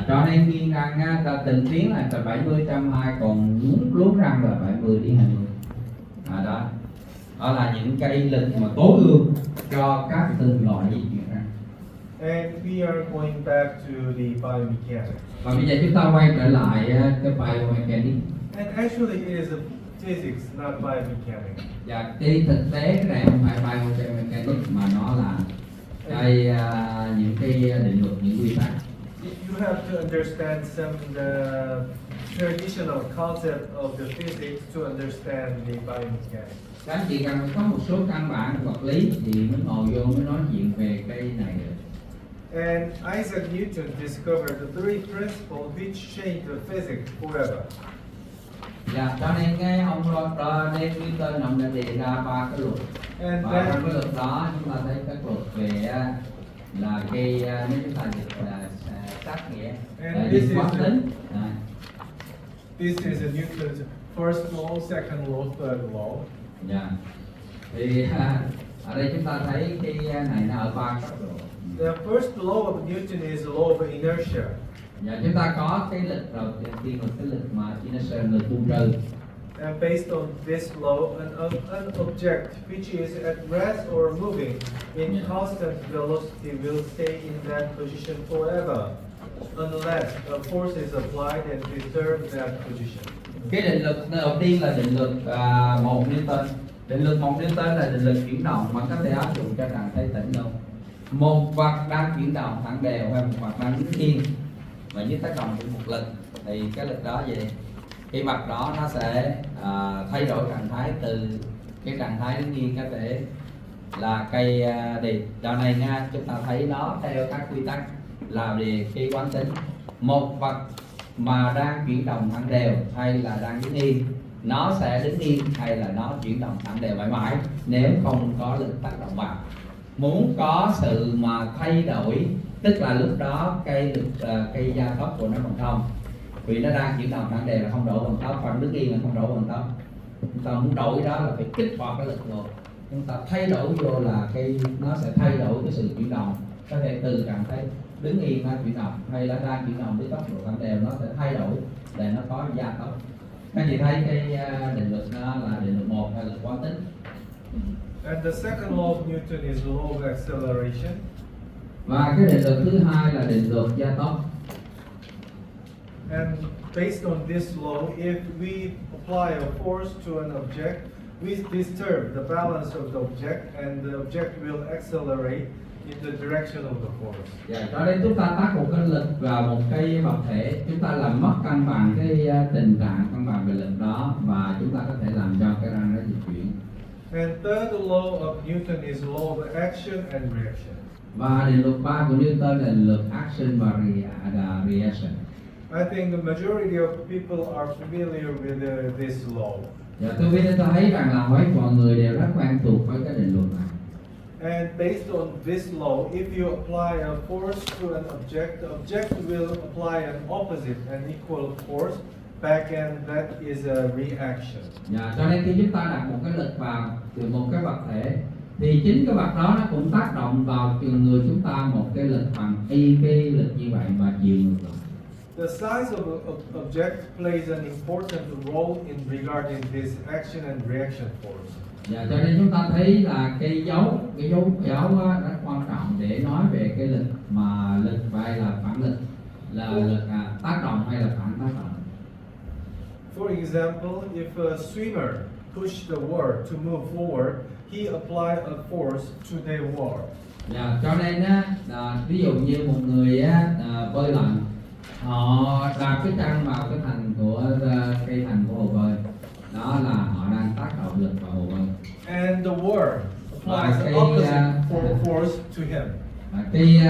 Cho nên nghiêng răng ta tình tiến là 70/2, còn luốt răng là 70/20. Đó, đó là những cái lực mà tối ưu cho các từng loại di chuyển răng. And we are going back to the biomechanics. Và bây giờ chúng ta quay trở lại cái biomechanics. And actually it is a physics, not biomechanics. Và cái thực tế cái này không phải biomechanics mà nó là cái những cái định luật, những quy tắc. You have to understand some the traditional concept of the physics to understand the biomechanics. Các anh chị cần có một số căn bản vật lý thì mới ngồi vô mới nói chuyện về cái này được. And Isaac Newton discovered the three principles which changed the physics forever. Dạ, cho nên cái ông Newton ông đã đề ra 3 cái luật. Và trong cái luật đó chúng ta thấy các luật về là cái nếu chúng ta dịch là sát nghĩa, dịch quán tính. This is a Newton's first law, second law, third law. Dạ. Thì ở đây chúng ta thấy cái này nó ở 3 cấp độ. The first law of Newton is the law of inertia. Dạ, chúng ta có cái lực đầu tiên là cái lực mà inertia, lực tu trừ. And based on this law, an object which is at rest or moving in constant velocity will stay in that position forever, unless a force is applied and disturbs that position. Cái định luật đầu tiên là định luật 1 Newton. Định luật 1 Newton là định luật chuyển động mà có thể áp dụng cho trạng thái tĩnh luôn. Một vật đang chuyển động thẳng đều hay một vật đang đứng yên và dưới tác động của một lực thì cái lực đó vậy, cái vật đó nó sẽ thay đổi trạng thái từ cái trạng thái đứng yên có thể là cây đi. Đoạn này nha, chúng ta thấy nó theo các quy tắc là về cái quán tính. Một vật mà đang chuyển động thẳng đều hay là đang đứng yên, nó sẽ đứng yên hay là nó chuyển động thẳng đều mãi mãi nếu không có lực tác động vào. Muốn có sự mà thay đổi tức là lúc đó cây gia tốc của nó bằng không, vì nó đang chuyển động thẳng đều là không đổi bằng tốc, còn đứng yên là không đổi bằng tốc. Chúng ta muốn đổi đó là phải kích hoạt cái lực ngược, chúng ta thay đổi vô là nó sẽ thay đổi cái sự chuyển động, có thể từ trạng thái đứng yên nó chuyển động hay là đang chuyển động với tốc độ thẳng đều, nó sẽ thay đổi để nó có gia tốc. Các chị thấy cái định luật nó là định luật 1 hay là quán tính. And the second law of Newton is the law of acceleration. Và cái định luật thứ hai là định luật gia tốc. And based on this law, if we apply a force to an object, we disturb the balance of the object and the object will accelerate in the direction of the force. Dạ, cho nên chúng ta tác một cái lực vào một cái vật thể, chúng ta làm mất cân bằng cái tình trạng cân bằng về lực đó và chúng ta có thể làm cho cái răng nó di chuyển. And third law of Newton is the law of action and reaction. Và định luật 3 của Newton là định luật action và reaction. I think the majority of people are familiar with this law. Dạ, tôi biết tôi thấy rằng là mấy mọi người đều rất quen thuộc với cái định luật này. And based on this law, if you apply a force to an object, the object will apply an opposite and equal force back, and that is a reaction. Dạ, cho nên khi chúng ta đặt một cái lực vào từ một cái vật thể thì chính cái vật đó nó cũng tác động vào người chúng ta một cái lực bằng y cái lực như vậy và chiều ngược lại. The size of an object plays an important role in regarding this action and reaction force. Dạ, cho nên chúng ta thấy là cái dấu rất quan trọng để nói về cái lực mà lực hay là phản lực, là lực tác động hay là phản tác động. For example, if a swimmer pushed the wall to move forward, he applied a force to the wall. Dạ, cho nên ví dụ như một người bơi lặn, họ đạp cái chân vào cái thành của cây thành của hồ bơi, đó là họ đang tác động lực vào hồ bơi. And the wall applies the opposite force to him. Cái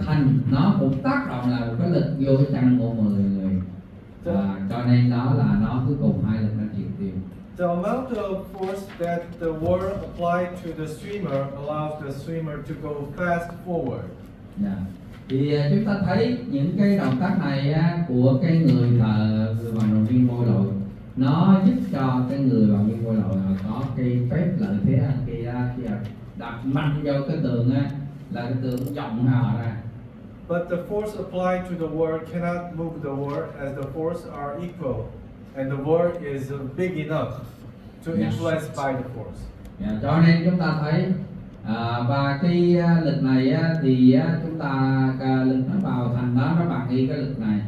thành nó cũng tác động là một cái lực vô cái chân của người. Cho nên đó là nó cuối cùng hai lực nó triệt tiêu. The amount of force that the wall applied to the swimmer allows the swimmer to go fast forward. Yeah. Thì chúng ta thấy những cái động tác này của cái người vận động viên bơi lội, nó giúp cho cái người vận động viên bơi lội có cái phép lợi thế khi đạp mạnh vô cái tường là cái tường rộng hào ra, But the force applied to the wall cannot move the wall as the force are equal, and the wall is big enough to Yes. influence by the force. Cho nên chúng ta thấy và cái lực này thì chúng ta lực nó vào thành đó nó bằng y cái lực này,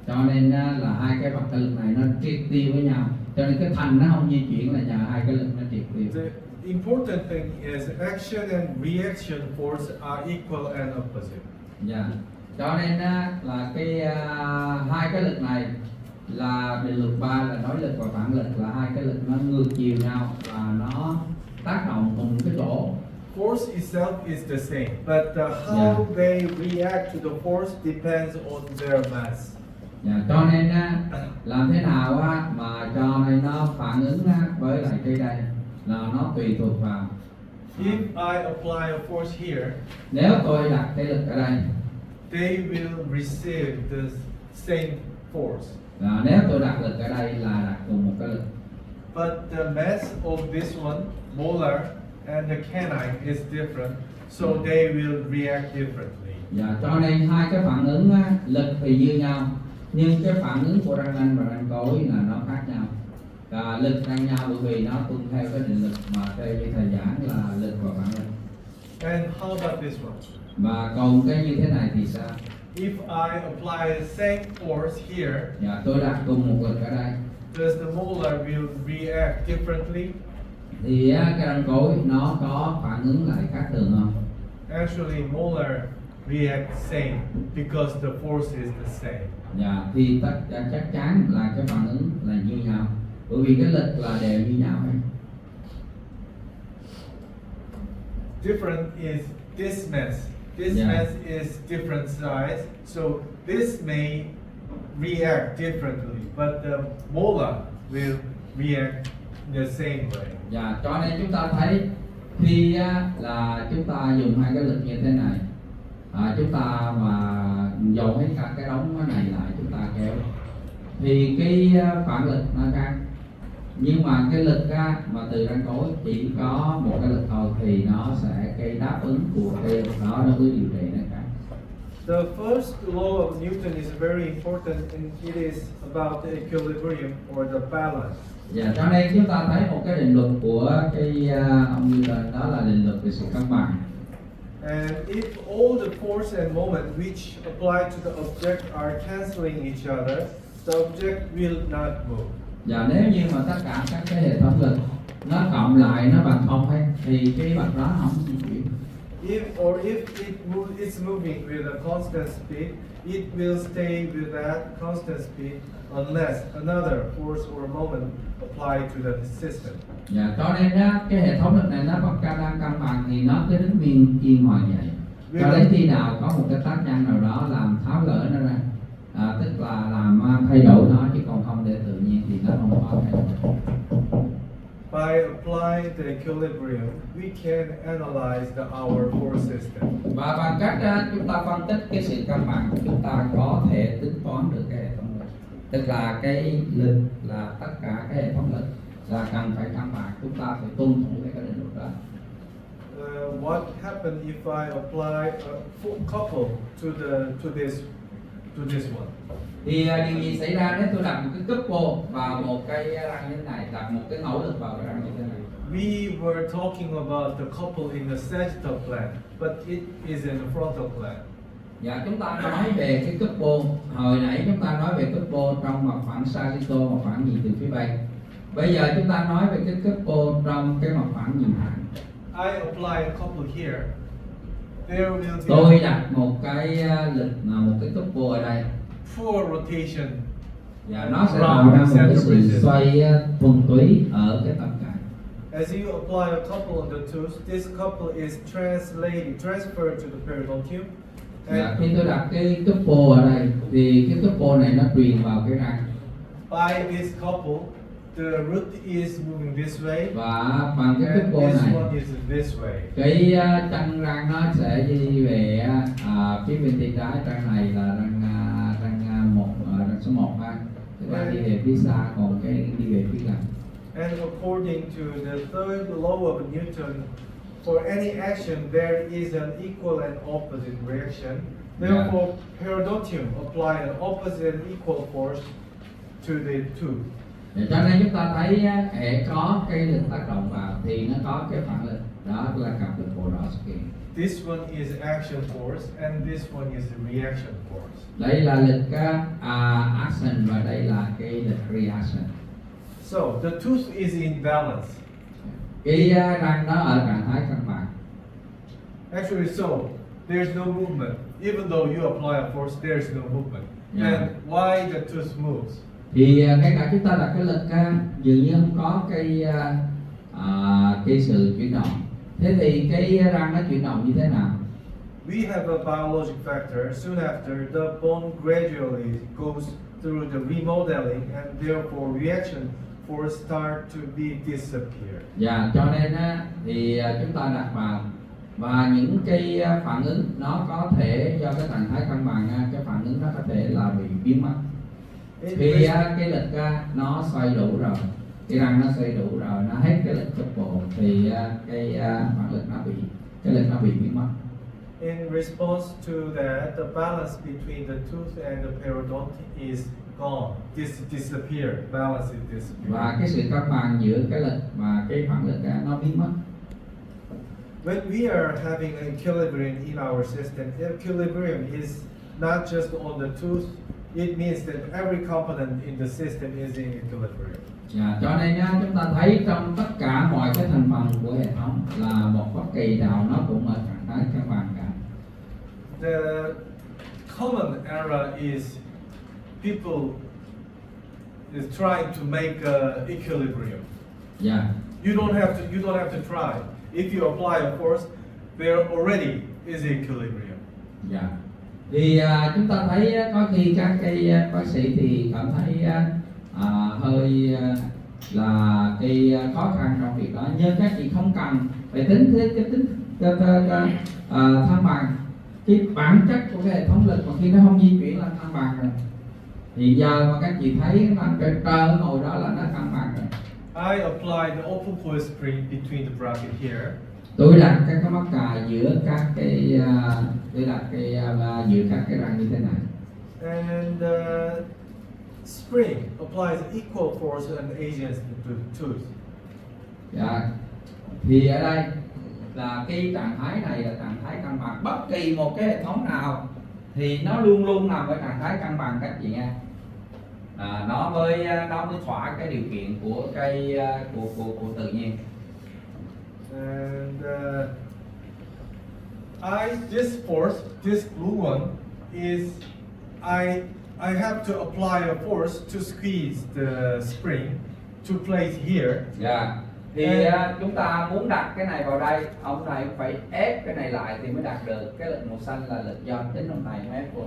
cho nên là hai cái vật cái lực này nó triệt tiêu với nhau, cho nên cái thành nó không di chuyển là nhờ hai cái lực nó triệt tiêu. The important thing is action and reaction force are equal and opposite. Dạ. Cho nên là cái hai cái lực này là định luật 3 là đối lực và phản lực, là hai cái lực nó ngược chiều nhau và nó tác động cùng cái chỗ. Force itself is the same, but how they react to the force depends on their mass. Dạ, cho nên làm thế nào mà cho nên nó phản ứng với lại cái đây là nó tùy thuộc vào. If I apply a force here, Nếu tôi đặt cái lực ở đây, they will receive the same force. nếu tôi đặt lực ở đây là đặt cùng một cái lực. But the mass of this one, molar, and the canine is different, so they will react differently. Dạ, cho nên hai cái phản ứng lực thì như nhau, nhưng cái phản ứng của răng nanh và răng cối là nó khác nhau. Lực ngang nhau bởi vì nó tuân theo cái định lực mà theo như thầy giảng là lực và phản lực. And how about this one? Và còn cái như thế này thì sao? If I apply the same force here, Dạ, tôi đặt cùng một lực ở đây does the molar will react differently? thì cái răng cối nó có phản ứng lại khác thường không? Actually, molar react same because the force is the same. Dạ, thì chắc chắn là cái phản ứng là như nhau, bởi vì cái lực là đều như nhau ấy. Different is this mass. This Yeah. mass is different size, so this may react differently, but the molar will react the same way. Dạ, cho nên chúng ta thấy khi là chúng ta dùng hai cái lực như thế này, chúng ta mà dồn hết cả cái đống cái này lại chúng ta kéo thì cái phản lực nó khác, nhưng mà cái lực mà từ răng cối chỉ có một cái lực thôi thì nó sẽ cái đáp ứng của cái đó đối với điều trị nó khác. The first law of Newton is very important, and it is about the equilibrium or the balance. Dạ, cho nên chúng ta thấy một cái định luật của cái ông Newton đó là định luật về sự cân bằng. And if all the force and moment which apply to the object are canceling each other, the object will not move. Và nếu như mà tất cả các cái hệ thống lực nó cộng lại nó bằng không hết thì cái vật đó không di chuyển. If it's moving with a constant speed, it will stay with that constant speed unless another force or moment apply to the system. Dạ, cho nên cái hệ thống lực này nó vẫn đang cân bằng thì nó cứ đứng yên ngoài vậy. Cho đến khi nào có một cái tác nhân nào đó làm tháo gỡ nó ra, tức là làm thay đổi nó, chứ còn không để tự nhiên thì nó không có thay đổi. By applying the equilibrium, we can analyze our force system. Và bằng cách chúng ta phân tích cái sự cân bằng, chúng ta có thể tính toán được cái hệ thống lực. Tức là cái lực là tất cả cái hệ thống lực là cần phải cân bằng, chúng ta phải tuân thủ cái định luật đó. What happens if I apply a full couple to this one? Thì điều gì xảy ra nếu tôi đặt một cái couple vào một cái răng như thế này, đặt một cái mẫu lực vào cái răng như thế này? We were talking about the couple in the sagittal plane, but it is in the frontal plane. Dạ, chúng ta nói về cái couple, hồi nãy chúng ta nói về couple trong mặt phẳng sagittal, mặt phẳng nhìn từ phía bên. Bây giờ chúng ta nói về cái couple trong cái mặt phẳng nhìn thẳng. I apply a couple here. There will be Tôi đặt một cái lực là một cái couple ở đây. poor rotation. Và nó sẽ tạo ra một cái sự xoay thuần túy ở cái tâm cạnh. As you apply a couple on the tooth, this couple is transferred to the periodontium. Dạ, khi tôi đặt cái couple ở đây thì cái couple này nó truyền vào cái răng. By this couple, the root is moving this way, Và bằng cái and couple this này one is this way. cái chân răng nó sẽ đi về phía bên tay trái. Răng này là răng số 1 ha, tức là đi về phía xa, còn cái đi về phía gần. And according to the third law of Newton, for any action there is an equal and opposite reaction. Therefore, periodontium apply an opposite and equal force to the tooth. Cho nên chúng ta thấy hệ có cái lực tác động vào thì nó có cái phản lực, đó là cặp lực porosity. This one is action force and this one is reaction force. Đây là lực action và đây là cái lực reaction. So the tooth is in balance. Cái răng nó ở trạng thái cân bằng. Actually, so there's no movement. Even though you apply a force, there's no movement. Yeah. And why the tooth moves? Thì ngay cả chúng ta đặt cái lực dường như không có cái sự chuyển động. Thế thì cái răng nó chuyển động như thế nào? We have a biologic factor. Soon after, the bone gradually goes through the remodeling, and therefore reaction force start to be disappear. Dạ, cho nên thì chúng ta đặt vào và những cái phản ứng nó có thể do cái trạng thái cân bằng, cái phản ứng nó có thể là bị biến mất. Khi cái lực nó xoay đủ rồi, cái răng nó xoay đủ rồi, nó hết cái lực chụp bộ thì cái phản lực nó bị biến mất. In response to that, the balance between the tooth and the periodontic is gone, disappear. Balance is disappear. Và cái sự cân bằng giữa cái lực và cái phản lực nó biến mất. When we are having an equilibrium in our system, equilibrium is not just on the tooth. It means that every component in the system is in equilibrium. Dạ, cho nên chúng ta thấy trong tất cả mọi cái thành phần của hệ thống là một bất kỳ nào nó cũng ở trạng thái cân bằng cả. The common error is people is trying to make equilibrium. Dạ. You don't have to try. If you apply a force, there already is equilibrium. Dạ. Thì chúng ta thấy có khi các cái bác sĩ thì cảm thấy hơi là cái khó khăn trong việc đó, nhưng các chị không cần phải tính cái tính thăng bằng. Cái bản chất của cái hệ thống lực mà khi nó không di chuyển là thăng bằng rồi. Thì giờ mà các chị thấy nó trơn ngồi đó là nó thăng bằng rồi. I apply the open coil spring between the bracket here. Tôi đặt cái mắc cài giữa các cái giữa các cái răng như thế này. And the spring applies equal force and against the tooth. Dạ. Thì ở đây là cái trạng thái này là trạng thái cân bằng. Bất kỳ một cái hệ thống nào thì nó luôn luôn nằm ở trạng thái cân bằng các chị nghe. Nó mới thỏa cái điều kiện của cái của tự nhiên. And this force, this blue one, is I have to apply a force to squeeze the spring to place here. Dạ. Thì chúng ta muốn đặt cái này vào đây, ông này phải ép cái này lại thì mới đặt được. Cái lực màu xanh là lực do tính ông này mới ép vô.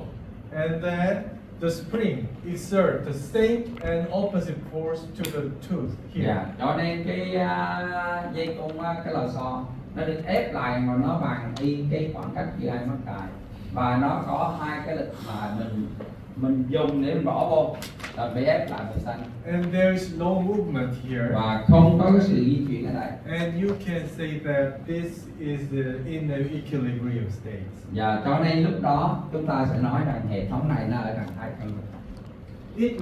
And then the spring exert the same and opposite force to the tooth here. Dạ. Cho nên cái dây cung cái lò xo nó được ép lại mà nó bằng cái khoảng cách giữa hai mắc cài, và nó có hai cái lực mà mình dùng để mình bỏ vô là phải ép lại màu xanh. And there is no movement here. Và không có cái sự di chuyển ở đây. And you can say that this is in the equilibrium state. Dạ, cho nên lúc đó chúng ta sẽ nói rằng hệ thống này nó ở trạng thái cân bằng. It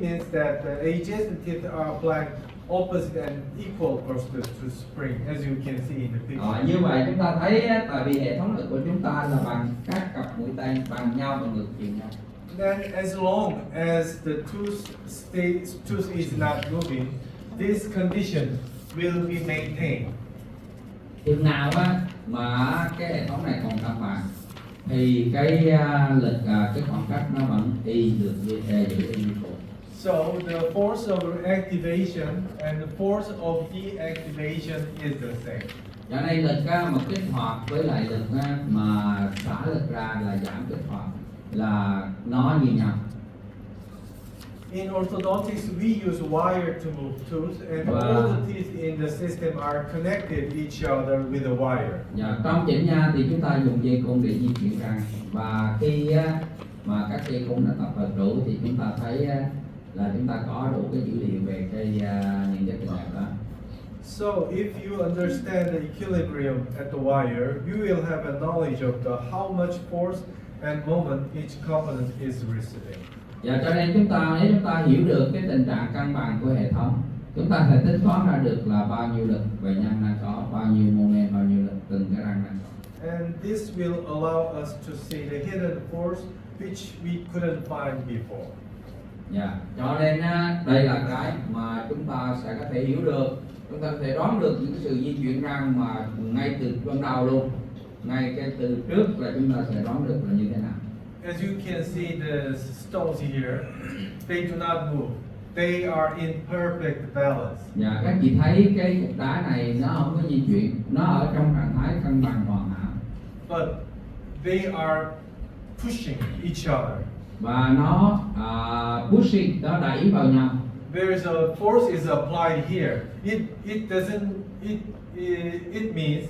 means that the adjacent teeth are applied opposite and equal force to spring, as you can see in the picture. Như vậy chúng ta thấy tại vì hệ thống lực của chúng ta là bằng các cặp mũi tên bằng nhau và ngược chiều nhau. Then, as long as the tooth is not moving, this condition will be maintained. Chừng nào mà cái hệ thống này còn cân bằng thì cái lực cái khoảng cách nó vẫn giữ y như cũ. So the force of activation and the force of deactivation is the same. Cho nên lực mà kích hoạt với lại lực mà xả lực ra là giảm kích hoạt là nó như nhau. In orthodontics, we use wire to move tooth, and all the teeth in the system are connected each other with a wire. Dạ, trong chỉnh nha thì chúng ta dùng dây cung để di chuyển răng, và khi mà các dây cung đã tập hợp đủ thì chúng ta thấy là chúng ta có đủ cái dữ liệu về những cái trường hợp đó. So if you understand the equilibrium at the wire, you will have a knowledge of how much force and moment each component is receiving. Và cho nên nếu chúng ta hiểu được cái tình trạng cân bằng của hệ thống, chúng ta sẽ tính toán ra được là bao nhiêu lực bệnh nhân đang có, bao nhiêu moment, bao nhiêu lực từng cái răng đang có. And this will allow us to see the hidden force which we couldn't find before. Cho nên đây là cái mà chúng ta sẽ có thể hiểu được, chúng ta có thể đoán được những sự di chuyển răng mà ngay từ ban đầu luôn, ngay cái từ trước là chúng ta sẽ đoán được là như thế nào. As you can see the stones here, they do not move. They are in perfect balance. Các chị thấy cái cục đá này nó không có di chuyển, nó ở trong trạng thái cân bằng hoàn hảo. But they are pushing each other. Và nó pushing, nó đẩy vào nhau. There is a force is applied here. It means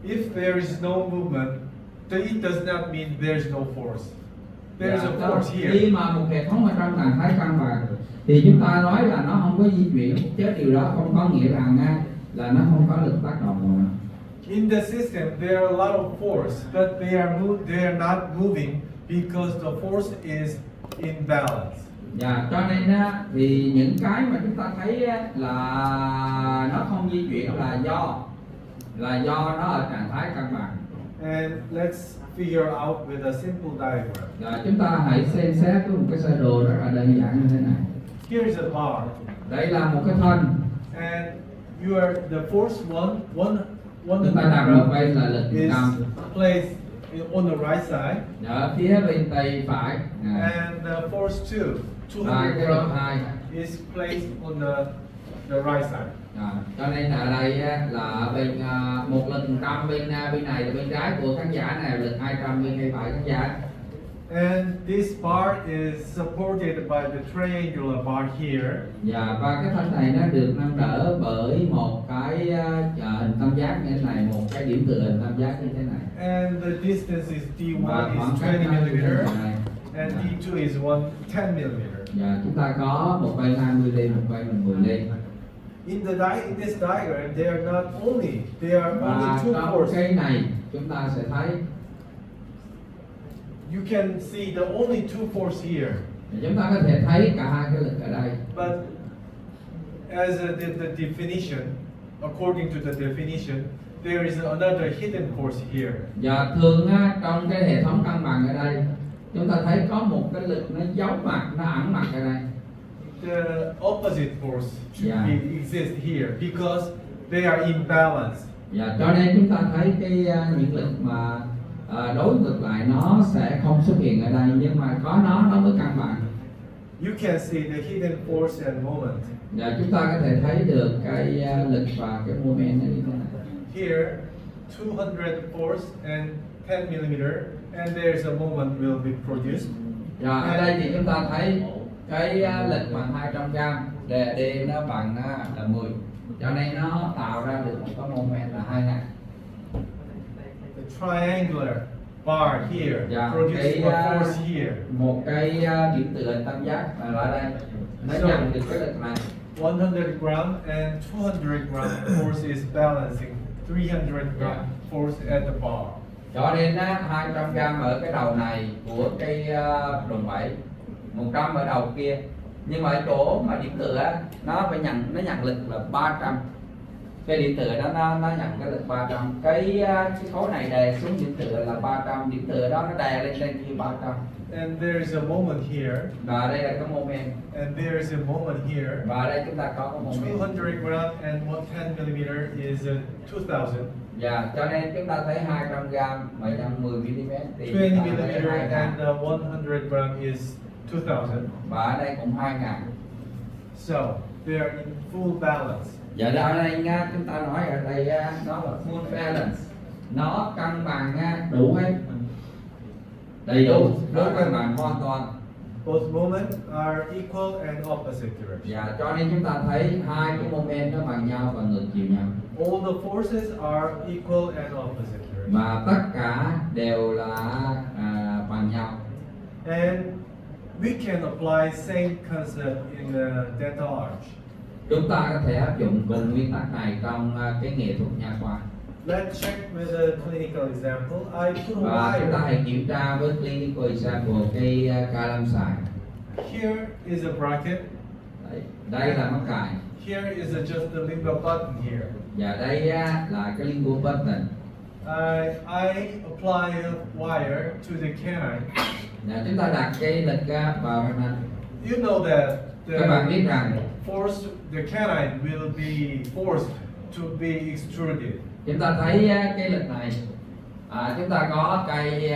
if there is no movement, then it does not mean there is no force. There is a force here. Khi mà một hệ thống ở trong trạng thái cân bằng thì chúng ta nói là nó không có di chuyển, chứ điều đó không có nghĩa rằng là nó không có lực tác động vào nó. In the system, there are a lot of force, but they are not moving because the force is in balance. Cho nên thì những cái mà chúng ta thấy là nó không di chuyển là do nó ở trạng thái cân bằng. And let's figure out with a simple diagram. Chúng ta hãy xem xét với một cái sơ đồ rất là đơn giản như thế này. Here is a bar. Đây là một cái thân. And the force one chúng ta đặt một bên là lực is 100. placed on the right side. Phía bên tay phải. And the force 200 cái grams, 2 is placed on the right side. Cho nên ở đây là bên một lực 100 bên này là bên trái của khán giả này, lực 200 bên tay phải khán giả. And this bar is supported by the triangular bar here. Và cái thân này nó được nâng đỡ bởi một cái hình tam giác như thế này, một cái điểm tựa hình tam giác như thế này. And the distance is D1 Và khoảng is cách 20 mm này. and D2 is 10 mm. Chúng ta có một bên 20 ly, một bên 10 ly. In this diagram, there are only two Và forces. cái này chúng ta sẽ thấy You can see the only two forces here. chúng ta có thể thấy cả hai cái lực ở đây. But as the definition, according to the definition, there is another hidden force here. Và thường trong cái hệ thống cân bằng ở đây, chúng ta thấy có một cái lực nó giấu mặt, nó ẩn mặt ở đây. The opposite force should exist here because they are imbalance. Cho nên chúng ta thấy những lực mà đối ngược lại nó sẽ không xuất hiện ở đây, nhưng mà có nó mới cân bằng. You can see the hidden force and moment. Chúng ta có thể thấy được cái lực và cái moment như thế này. Here, 200 force and 10 mm, and there's a moment will be produced. Ở đây thì chúng ta thấy cái lực bằng 200 gram, D nó bằng là 10, cho nên nó tạo ra được một cái moment là 2000. The triangular bar here produces a force here. Một cái điểm tựa tam giác ở đây nó nhận được cái lực này. 100 gram and 200 gram force is balancing 300 gram force at the bar. Cho nên 200 gram ở cái đầu này của cái đòn bẩy, 100 ở đầu kia. Nhưng mà ở chỗ mà điểm tựa nó nhận lực là 300. Cái điểm tựa đó nó nhận cái lực 300. Cái khối này đè xuống điểm tựa là 300, điểm tựa đó nó đè lên kia 300. And there is a moment here. Và đây là cái moment. And there is a moment here. Và đây chúng ta có cái moment. 200 gram and 110 mm is 2000. Cho nên chúng ta thấy 200 gram mà nhân 10 mm thì 20 chúng ta mm thấy 2000. and 100 gram is 2000. Và ở đây cũng 2000. So they are in full balance. Ở đây chúng ta nói ở đây nó là full balance, nó cân bằng đủ hết, đầy đủ, nó cân bằng hoàn toàn. Both moments are equal and opposite direction. Cho nên chúng ta thấy hai cái moment nó bằng nhau và ngược chiều nhau. All the forces are equal and opposite direction. Và tất cả đều là bằng nhau. And we can apply same concept in the dental arch. Chúng ta có thể áp dụng cùng nguyên tắc này trong cái nghệ thuật nha khoa. Let's check with a clinical example. I put a Và chúng ta wire. hãy kiểm tra với clinical example cái ca lâm sàng. Here is a bracket. Đây là mắc cài. Here is just the lingual button here. Và đây là cái lingual button. I apply a wire to the canine. Và chúng ta đặt cái lịch vào răng nanh. You know that Các bạn biết rằng the canine will be forced to be extruded. chúng ta thấy cái lịch này, chúng ta có cây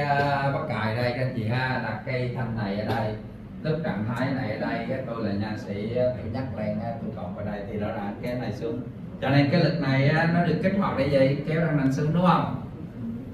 bắt cài đây các anh chị ha, đặt cây thanh này ở đây, lúc trạng thái này ở đây, tôi là nha sĩ tự nhắc lên tôi cột vào đây thì rõ ràng cái này xuống, cho nên cái lịch này nó được kích hoạt để gì kéo răng nanh xuống, đúng không?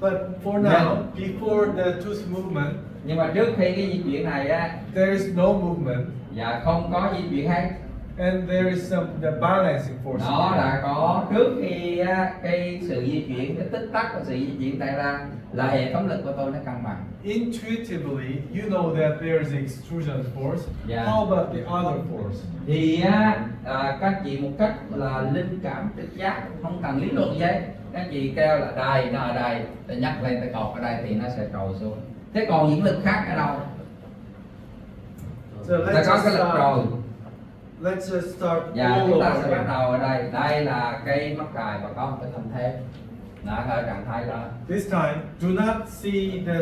But for now, before the tooth movement, Nhưng mà trước khi cái di chuyển này there is no movement, và không có di chuyển hết, and there is the balancing force. nó đã có trước khi cái sự di chuyển, cái tích tắc của sự di chuyển xảy ra là hệ thống lực của tôi nó cân bằng. Intuitively, you know that there is extrusion force. Yeah. How about the other force? Thì các chị một cách là linh cảm trực giác, không cần lý luận gì hết, các chị kêu là đây, nó ở đây, tôi nhắc lên tôi cột ở đây thì nó sẽ trồi xuống. Thế còn những lực khác ở đâu? So Ta có cái lực trồi. let's just start Và all chúng ta over sẽ bắt again. đầu ở đây. Đây là cây mắc cài và có một cái thanh thép đã ở trạng thái đó. This time, do not see the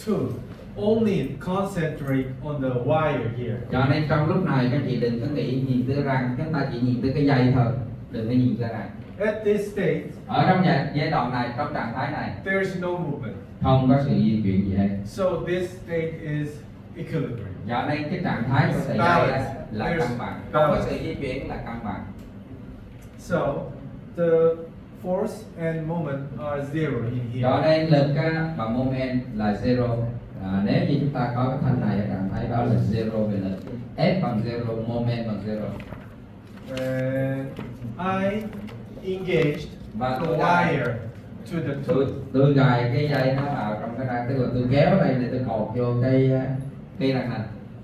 tooth. Only concentrate on the wire here. Cho nên trong lúc này các chị đừng có nghĩ nhìn tới răng, chúng ta chỉ nhìn tới cái dây thôi, đừng có nhìn ra răng. At this state, Ở trong giai đoạn này, trong trạng thái này, there is no movement. không có sự di chuyển gì hết. So this state is equilibrium. Cho nên cái trạng thái của sợi dây là cân bằng, không có sự di chuyển là cân bằng. So the force and moment are zero in here. Cho nên lực và moment là zero. Nếu như chúng ta có cái thanh này ở trạng thái đó là zero về lực, F bằng zero, moment bằng zero. And I engaged Và the tôi wire to the tooth. tôi gài cái dây nó vào trong cái răng, tức là tôi kéo đây để tôi cột vô cây răng này.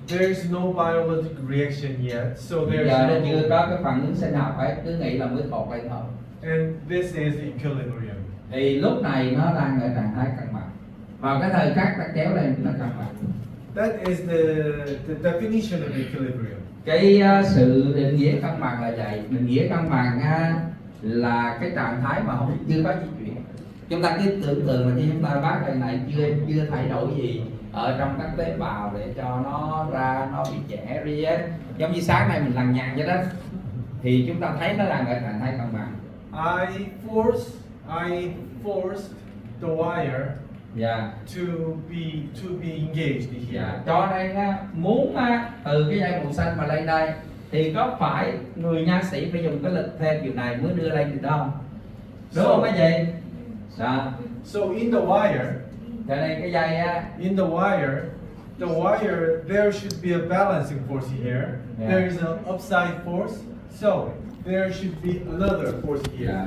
There is no biological reaction yet, so Bây there is giờ nó no chưa movement. có cái phản ứng sinh học ấy, cứ nghĩ là mới cột lên thôi. And this is equilibrium. Thì lúc này nó đang ở trạng thái cân bằng. Vào cái thời khắc ta kéo lên nó cân bằng. That is the definition of equilibrium. Cái sự định nghĩa cân bằng là vậy. Định nghĩa cân bằng là cái trạng thái mà không chưa có di chuyển. Chúng ta cứ tưởng tượng là khi chúng ta bác lần này chưa thay đổi gì ở trong các tế bào để cho nó ra nó bị trẻ đi á, giống như sáng nay mình lằng nhằng vậy đó, thì chúng ta thấy nó đang ở trạng thái cân bằng. I forced the wire Dạ. to be engaged here. Dạ. Cho nên muốn từ cái dây màu xanh mà lên đây thì có phải người nha sĩ phải dùng cái lực theo kiểu này mới đưa lên được đâu, đúng không mấy chị? Dạ. So in the wire, Cho nên cái dây in the wire, there should be a balancing force here. Yeah. There is an upside force, so there should be another force here. dạ.